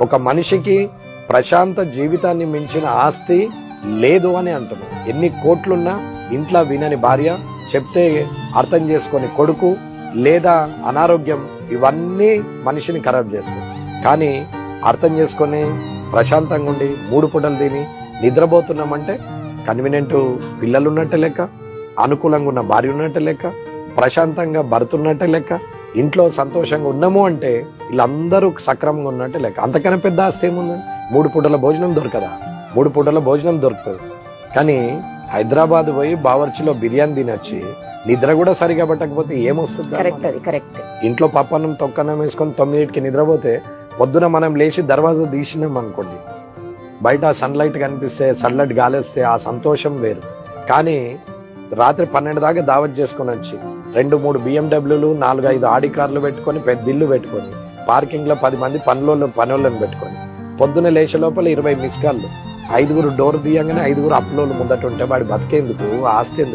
ఒక మనిషికి ప్రశాంత జీవితాన్ని మించిన ఆస్తి లేదు అని అంటున్నాం. ఎన్ని కోట్లున్నా ఇంట్లో వినని భార్య, చెప్తే అర్థం చేసుకొని కొడుకు, లేదా అనారోగ్యం, ఇవన్నీ మనిషిని ఖరాబ్ చేస్తాయి. కానీ అర్థం చేసుకొని ప్రశాంతంగా ఉండి 3 పూటలు తిని నిద్రపోతున్నామంటే కన్వీనియంట్ పిల్లలు ఉన్నట్టే లెక్క, అనుకూలంగా ఉన్న భార్య ఉన్నట్టే లెక్క, ప్రశాంతంగా భర్తున్నట్టే లెక్క, ఇంట్లో సంతోషంగా ఉన్నాము అంటే వీళ్ళందరూ సక్రమంగా ఉన్నట్టే లెక్క. అంతకన్నా పెద్ద ఆస్తి ఏముంది? 3 పూటల భోజనం దొరకదా? 3 పూటల భోజనం దొరుకుతుంది. కానీ హైదరాబాద్ పోయి బావర్చిలో బిర్యానీ తినొచ్చి నిద్ర కూడా సరిగా పట్టకపోతే ఏమొస్తుంది? కరెక్ట్. ఇంట్లో పప్పన్నం తొక్కన్నం వేసుకొని 9కి నిద్రపోతే పొద్దున మనం లేచి దర్వాజా తీసినాం అనుకోండి, బయట సన్లైట్ కనిపిస్తే, సన్లైట్ గాలేస్తే ఆ సంతోషం వేరు. కానీ రాత్రి 12 దాకా దావత్ చేసుకొని వచ్చి 2-3 BMW, 4-5 ఆడి కార్లు పెట్టుకొని, పెద్ద ఇల్లు పెట్టుకొని, పార్కింగ్ లో 10 మంది పనులను పెట్టుకొని, పొద్దున లేచే లోపల 20 మిస్ కాళ్ళు, 5 డోర్ తీయంగానే 5 అప్లోలు ముందట ఉంటే వాడి బతికేందుకు, ఆస్తి ఎందుకు?